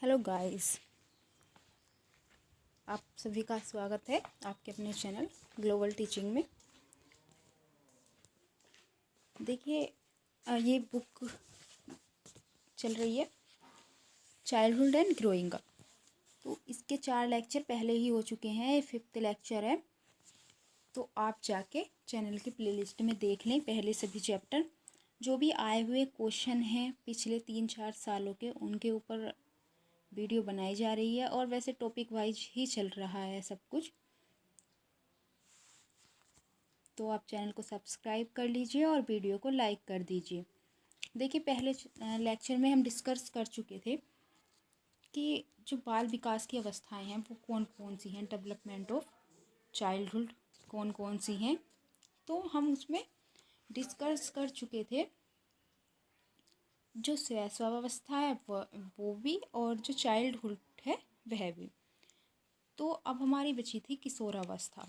Hello guys, आप सभी का स्वागत है आपके अपने चैनल ग्लोबल टीचिंग में। देखिए, ये बुक चल रही है चाइल्डहुड एंड ग्रोइंग अप। तो इसके 4 लेक्चर पहले ही हो चुके हैं, ये 5th लेक्चर है। तो आप जाके चैनल की प्लेलिस्ट में देख लें पहले सभी चैप्टर। जो भी आए हुए क्वेश्चन हैं पिछले 3-4 सालों के, उनके ऊपर वीडियो बनाई जा रही है और वैसे टॉपिक वाइज ही चल रहा है सब कुछ। तो आप चैनल को सब्सक्राइब कर लीजिए और वीडियो को लाइक कर दीजिए। देखिए, पहले लेक्चर में हम डिस्कस कर चुके थे कि जो बाल विकास की अवस्थाएं हैं वो कौन कौन सी हैं, डेवलपमेंट ऑफ चाइल्डहुड कौन कौन सी हैं। तो हम उसमें डिस्कस कर चुके थे जो शैशवावस्था है वो भी, और जो चाइल्डहुड है वह भी। तो अब हमारी बची थी किशोरावस्था।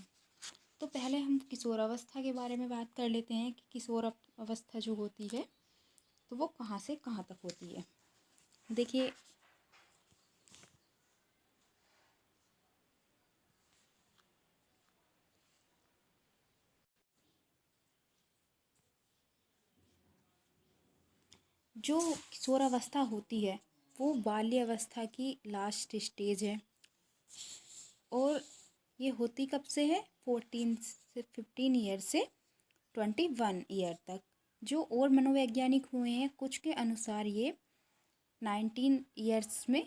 तो पहले हम किशोरावस्था के बारे में बात कर लेते हैं कि किशोर अवस्था जो होती है तो वो कहाँ से कहाँ तक होती है। देखिए, जो किशोरावस्था होती है वो बाल्यावस्था की लास्ट स्टेज है। और ये होती कब से है? 14 से 15 ईयर से 21 ईयर तक। जो और मनोवैज्ञानिक हुए हैं कुछ के अनुसार ये 19 ईयर्स में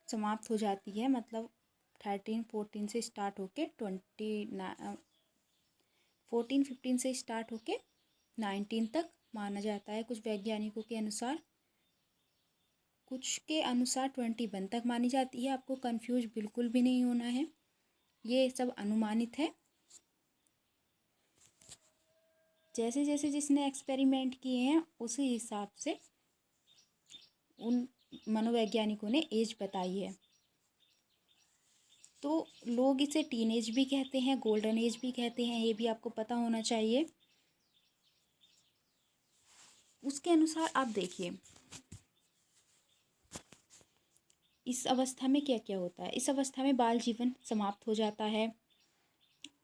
समाप्त हो जाती है। मतलब 13-14 से स्टार्ट होके 14-15 से स्टार्ट होके 19 तक माना जाता है कुछ वैज्ञानिकों के अनुसार। कुछ के अनुसार 21 तक मानी जाती है। आपको कंफ्यूज बिल्कुल भी नहीं होना है, ये सब अनुमानित है। जैसे जैसे जिसने एक्सपेरिमेंट किए हैं उसी हिसाब से उन मनोवैज्ञानिकों ने एज बताई है। तो लोग इसे टीनेज भी कहते हैं, गोल्डन एज भी कहते हैं, ये भी आपको पता होना चाहिए। उसके अनुसार आप देखिए इस अवस्था में क्या क्या होता है। इस अवस्था में बाल जीवन समाप्त हो जाता है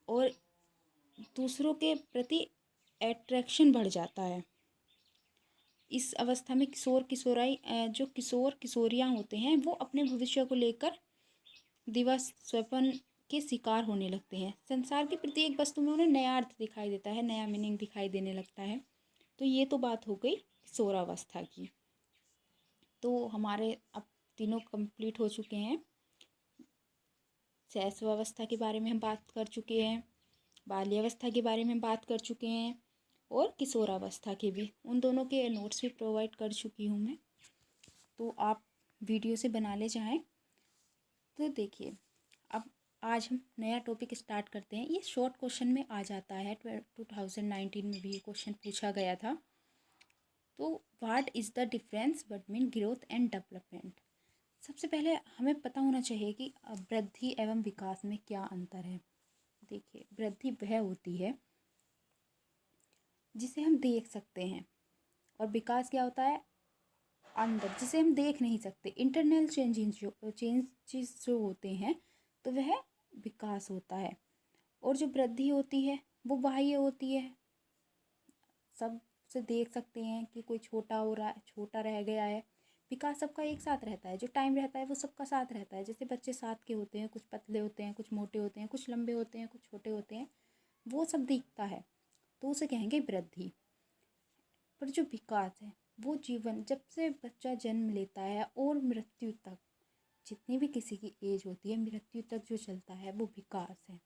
और दूसरों के प्रति अट्रैक्शन बढ़ जाता है। इस अवस्था में जो किशोर किशोरियाँ होते हैं वो अपने भविष्य को लेकर दिवस स्वप्न के शिकार होने लगते हैं। संसार की प्रत्येक वस्तु में उन्हें नया अर्थ दिखाई देता है, नया मीनिंग दिखाई देने लगता है। तो ये तो बात हो गई किशोरावस्था की। तो हमारे अब तीनों कंप्लीट हो चुके हैं। शैशवावस्था के बारे में हम बात कर चुके हैं, बाल्यावस्था के बारे में बात कर चुके हैं और किशोरावस्था के भी। उन दोनों के नोट्स भी प्रोवाइड कर चुकी हूँ मैं, तो आप वीडियो से बना ले चाहें। तो देखिए, अब आज हम नया टॉपिक स्टार्ट करते हैं। ये शॉर्ट क्वेश्चन में आ जाता है, 2019 में भी ये क्वेश्चन पूछा गया था। तो what is the difference between growth and development. सबसे पहले हमें पता होना चाहिए कि वृद्धि एवं विकास में क्या अंतर है। देखिए, वृद्धि वह होती है जिसे हम देख सकते हैं और विकास क्या होता है? अंदर, जिसे हम देख नहीं सकते। इंटरनल चेंजेस जो होते हैं तो वह विकास होता है। और जो वृद्धि होती है वो बाह्य होती है। सब से देख सकते हैं कि कोई छोटा हो रहा है, छोटा रह गया है। विकास सबका एक साथ रहता है, जो टाइम रहता है वो सबका साथ रहता है। जैसे बच्चे साथ के होते हैं, कुछ पतले होते हैं, कुछ मोटे होते हैं, कुछ लंबे होते हैं, कुछ छोटे होते हैं, वो सब दिखता है, तो उसे कहेंगे वृद्धि। पर जो विकास है वो जीवन, जब से बच्चा जन्म लेता है और मृत्यु तक, जितनी भी किसी की एज होती है, मृत्यु तक जो चलता है वो विकास है।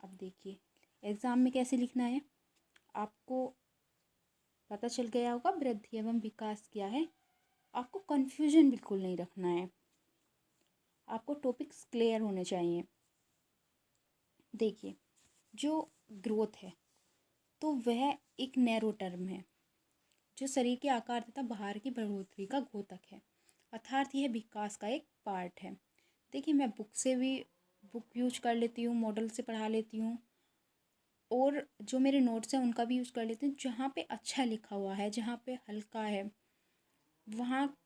अब देखिए, एग्ज़ाम में कैसे लिखना है आपको पता चल गया होगा। वृद्धि एवं विकास क्या है, आपको कन्फ्यूजन बिल्कुल नहीं रखना है, आपको टॉपिक्स क्लियर होने चाहिए। देखिए, जो ग्रोथ है तो वह एक नैरो टर्म है जो शरीर के आकार तथा बाहर की बढ़ोतरी का घोतक है, अर्थात यह विकास का एक पार्ट है। देखिए, मैं बुक यूज कर लेती हूँ, मॉडल से पढ़ा लेती हूँ और जो मेरे नोट्स हैं उनका भी यूज़ कर लेती हूँ। जहाँ पे अच्छा लिखा हुआ है, जहाँ पे हल्का है, वहाँ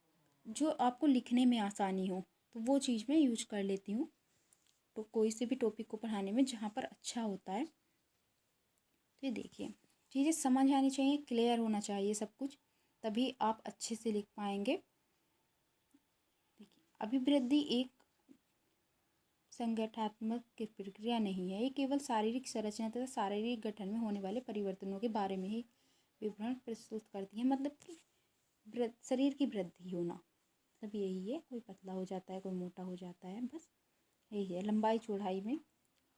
जो आपको लिखने में आसानी हो, तो वो चीज़ मैं यूज कर लेती हूँ। तो कोई से भी टॉपिक को पढ़ाने में जहाँ पर अच्छा होता है। तो ये देखिए, चीज़ें समझ आनी चाहिए, क्लियर होना चाहिए सब कुछ, तभी आप अच्छे से लिख पाएंगे। देखिए, अभिवृद्धि एक संगठनात्मक की प्रक्रिया नहीं है, ये केवल शारीरिक संरचना तथा शारीरिक गठन में होने वाले परिवर्तनों के बारे में ही विवरण प्रस्तुत करती है। मतलब कि शरीर की वृद्धि होना, सब यही है। कोई पतला हो जाता है, कोई मोटा हो जाता है, बस यही है। लंबाई चौड़ाई में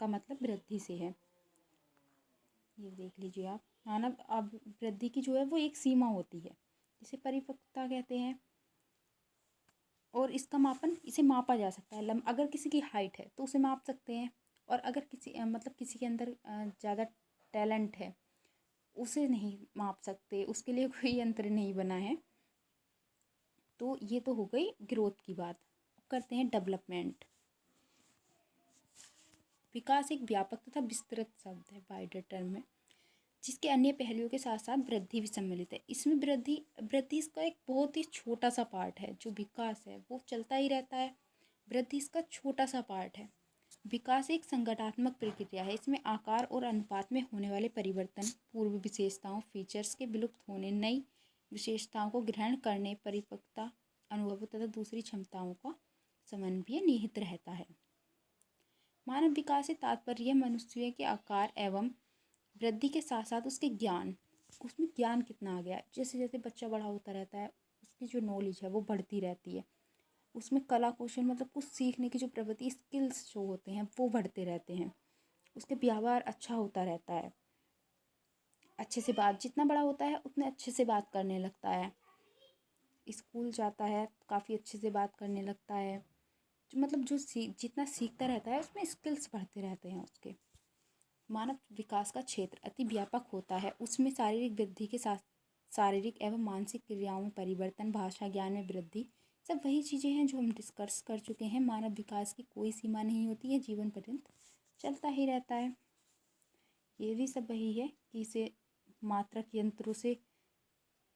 का मतलब वृद्धि से है। ये देख लीजिए आप, मानव अब वृद्धि की जो है वो एक सीमा होती है, जिसे परिपक्वता कहते हैं। और इसका मापन, इसे मापा जा सकता है। अगर किसी की हाइट है तो उसे माप सकते हैं, और अगर किसी मतलब किसी के अंदर ज़्यादा टैलेंट है, उसे नहीं माप सकते, उसके लिए कोई यंत्र नहीं बना है। तो ये तो हो गई ग्रोथ की बात। अब करते हैं डेवलपमेंट। विकास एक व्यापक तथा विस्तृत शब्द है, वाइडर टर्म है, जिसके अन्य पहलुओं के साथ साथ वृद्धि भी सम्मिलित है। इसमें वृद्धि वृद्धि इसका एक बहुत ही छोटा सा पार्ट है। जो विकास है वो चलता ही रहता है, वृद्धि इसका छोटा सा पार्ट है। विकास एक संगठनात्मक प्रक्रिया है। इसमें आकार और अनुपात में होने वाले परिवर्तन, पूर्व विशेषताओं फीचर्स के विलुप्त होने, नई विशेषताओं को ग्रहण करने, परिपक्वता अनुभव तथा दूसरी क्षमताओं का समन्वय निहित रहता है। मानव विकास से तात्पर्य मनुष्य के आकार एवं वृद्धि के साथ साथ उसके ज्ञान, उसमें ज्ञान कितना आ गया। जैसे जैसे बच्चा बड़ा होता रहता है, उसकी जो नॉलेज है वो बढ़ती रहती है। उसमें कला कौशल, मतलब कुछ सीखने की जो प्रवृत्ति, स्किल्स जो होते हैं वो बढ़ते रहते हैं। उसके व्यवहार अच्छा होता रहता है, अच्छे से बात, जितना बड़ा होता है उतने अच्छे से बात करने लगता है। स्कूल जाता है, काफ़ी अच्छे से बात करने लगता है। जो मतलब जो जितना सीखता रहता है उसमें स्किल्स बढ़ते रहते हैं उसके। मानव विकास का क्षेत्र अति व्यापक होता है। उसमें शारीरिक वृद्धि के साथ शारीरिक एवं मानसिक क्रियाओं में परिवर्तन, भाषा ज्ञान में वृद्धि, सब वही चीज़ें हैं जो हम डिस्कस कर चुके हैं। मानव विकास की कोई सीमा नहीं होती है, जीवन पर्यंत चलता ही रहता है। ये भी सब वही है कि इसे मात्रक यंत्रों से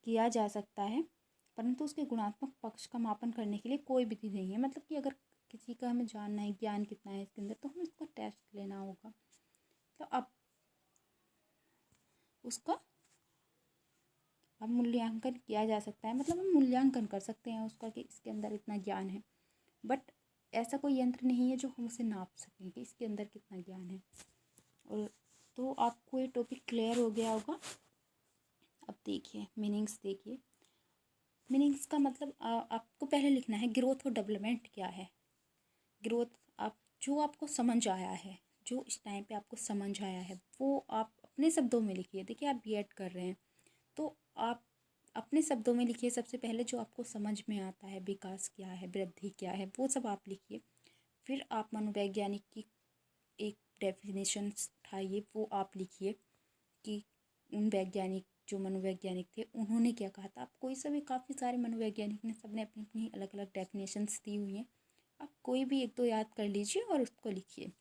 किया जा सकता है, परंतु उसके गुणात्मक पक्ष का मापन करने के लिए कोई विधि नहीं है। मतलब कि अगर किसी का हमें जानना है ज्ञान कितना है इसके अंदर, तो हमें उसका टेस्ट लेना होगा। तो अब उसका अब मूल्यांकन किया जा सकता है, मतलब हम मूल्यांकन कर सकते हैं उसका कि इसके अंदर इतना ज्ञान है। बट ऐसा कोई यंत्र नहीं है जो हम उसे नाप सकें कि इसके अंदर कितना ज्ञान है। और तो आपको ये टॉपिक क्लियर हो गया होगा। अब देखिए मीनिंग्स, देखिए मीनिंग्स का मतलब आपको पहले लिखना है ग्रोथ और डेवलपमेंट क्या है। ग्रोथ, आप जो आपको समझ आया है, जो इस टाइम पे आपको समझ आया है, वो आप अपने शब्दों में लिखिए। देखिए आप बीएड कर रहे हैं तो आप अपने शब्दों में लिखिए। सबसे पहले जो आपको समझ में आता है, विकास क्या है, वृद्धि क्या है, वो सब आप लिखिए। फिर आप मनोवैज्ञानिक की एक डेफिनेशन उठाइए, वो आप लिखिए कि उन वैज्ञानिक, जो मनोवैज्ञानिक थे, उन्होंने क्या कहा था। आप कोई सा भी, काफ़ी सारे मनोवैज्ञानिक ने, सबने अपनी अपनी अलग अलग डेफिनेशंस दी हुई हैं। आप कोई भी एक दो याद कर लीजिए और उसको लिखिए।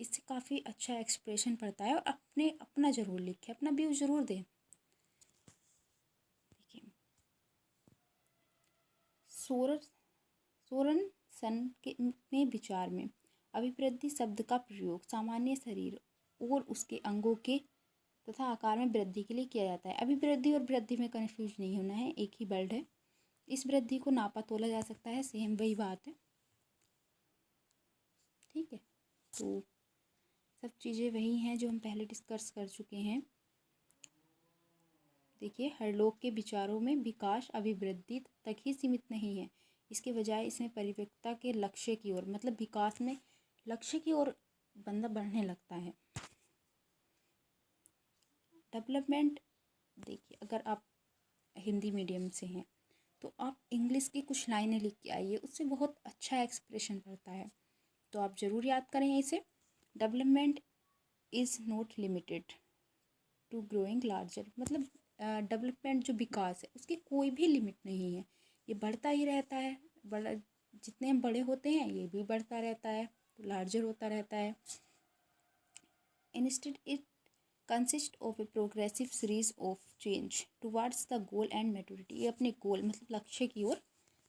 इससे काफ़ी अच्छा एक्सप्रेशन पड़ता है। और अपना ज़रूर लिखें, अपना व्यू ज़रूर दें। देखिए सोरनसन के में विचार में अभिवृद्धि शब्द का प्रयोग सामान्य शरीर और उसके अंगों के तथा आकार में वृद्धि के लिए किया जाता है। अभिवृद्धि और वृद्धि में कन्फ्यूज नहीं होना है, एक ही वर्ड है। इस वृद्धि को नापा तोला जा सकता है, सेम वही बात है। ठीक है, तो सब चीज़ें वही हैं जो हम पहले डिस्कस कर चुके हैं। देखिए हरलोक के विचारों में विकास अभिवृद्धि तक ही सीमित नहीं है, इसके बजाय इसमें परिपक्वता के लक्ष्य की ओर, मतलब विकास में लक्ष्य की ओर बंदा बढ़ने लगता है। डेवलपमेंट, देखिए अगर आप हिंदी मीडियम से हैं तो आप इंग्लिश की कुछ लाइनें लिख के आइए, उससे बहुत अच्छा एक्सप्रेशन पड़ता है। तो आप ज़रूर याद करें इसे। Development is not limited to growing larger, मतलब डेवलपमेंट जो विकास है उसकी कोई भी लिमिट नहीं है, ये बढ़ता ही रहता है। बड़ा, जितने हम बड़े होते हैं ये भी बढ़ता रहता है, तो लार्जर होता रहता है। Instead it consist of a progressive series of change towards the goal and maturity, ये अपने गोल मतलब लक्ष्य की ओर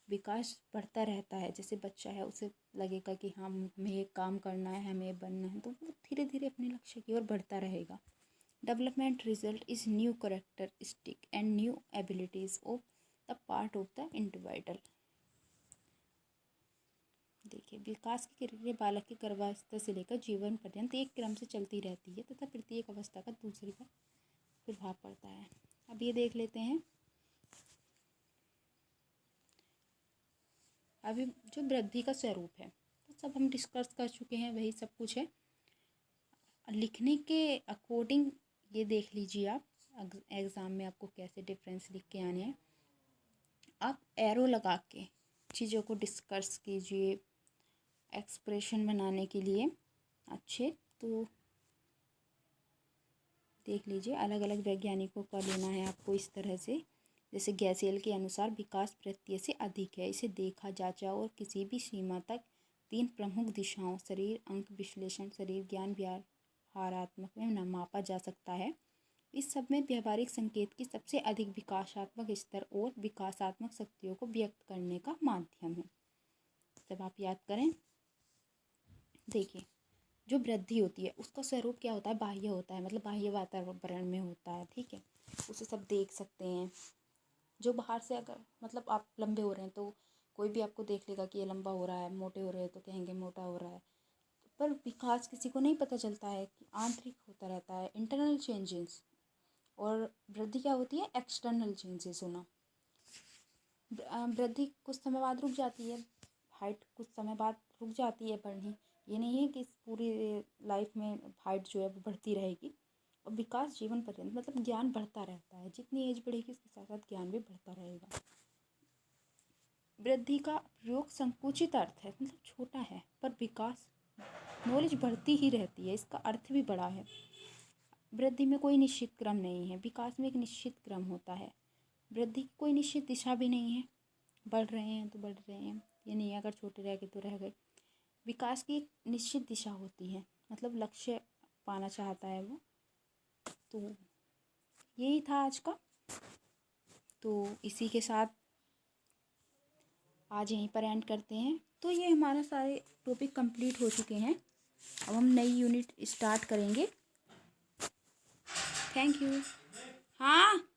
विकास बढ़ता रहता है। जैसे बच्चा है उसे लगेगा कि हाँ हमें ये काम करना है, हमें ये बनना है, तो वो धीरे धीरे अपने लक्ष्य की ओर बढ़ता रहेगा। Development result is new characteristic and new abilities of the part of the individual. देखिए, विकास की क्रिया बालक की गर्भावस्था से लेकर जीवन पर्यंत एक क्रम से चलती रहती है तथा प्रत्येक अवस्था का दूसरी पर प्रभाव पड़ता है। अब ये देख लेते हैं अभी जो वृद्धि का स्वरूप है, तो सब हम डिस्कस कर चुके हैं, वही सब कुछ है। लिखने के अकॉर्डिंग ये देख लीजिए आप एग्ज़ाम में आपको कैसे डिफरेंस लिख के आने हैं। आप एरो लगा के चीज़ों को डिस्कस कीजिए एक्सप्रेशन बनाने के लिए अच्छे। तो देख लीजिए, अलग अलग वैज्ञानिकों का लेना है आपको इस तरह से। जैसे गैसेल के अनुसार विकास प्रत्यय से अधिक है, इसे देखा जांचा और किसी भी सीमा तक 3 प्रमुख दिशाओं शरीर, अंक, विश्लेषण, शरीर ज्ञान, व्यवहारात्मक में न मापा जा सकता है। इस सब में व्यवहारिक संकेत की सबसे अधिक विकासात्मक स्तर और विकासात्मक शक्तियों को व्यक्त करने का माध्यम है। जब आप याद करें, देखिए जो वृद्धि होती है उसका स्वरूप क्या होता है, बाह्य होता है, मतलब बाह्य वातावरण में होता है, ठीक है। उसे सब देख सकते हैं। जो बाहर से अगर मतलब आप लंबे हो रहे हैं तो कोई भी आपको देख लेगा कि ये लंबा हो रहा है, मोटे हो रहे हैं तो कहेंगे मोटा हो रहा है। पर विकास किसी को नहीं पता चलता है कि आंतरिक होता रहता है, इंटरनल चेंजेस। और वृद्धि क्या होती है, एक्सटर्नल चेंजेस होना। वृद्धि कुछ समय बाद रुक जाती है, हाइट कुछ समय बाद रुक जाती है बढ़नी। ये नहीं है कि पूरी लाइफ में हाइट जो है वो बढ़ती रहेगी। और विकास जीवन पर्यंत, मतलब ज्ञान बढ़ता रहता है, जितनी एज बढ़ेगी उसके साथ साथ ज्ञान भी बढ़ता रहेगा। वृद्धि का प्रयोग संकुचित अर्थ है, मतलब छोटा है, पर विकास नॉलेज बढ़ती ही रहती है, इसका अर्थ भी बड़ा है। वृद्धि में कोई निश्चित क्रम नहीं है, विकास में एक निश्चित क्रम होता है। वृद्धि की कोई निश्चित दिशा भी नहीं है, बढ़ रहे हैं तो बढ़ रहे हैं, ये नहीं है अगर छोटे रह गए तो रह गए। विकास की एक निश्चित दिशा होती है, मतलब लक्ष्य पाना चाहता है वो। तो यही था आज का। तो इसी के साथ आज यहीं पर एंड करते हैं। तो ये हमारा सारे टॉपिक कंप्लीट हो चुके हैं। अब हम नई यूनिट स्टार्ट करेंगे। Thank you. हाँ।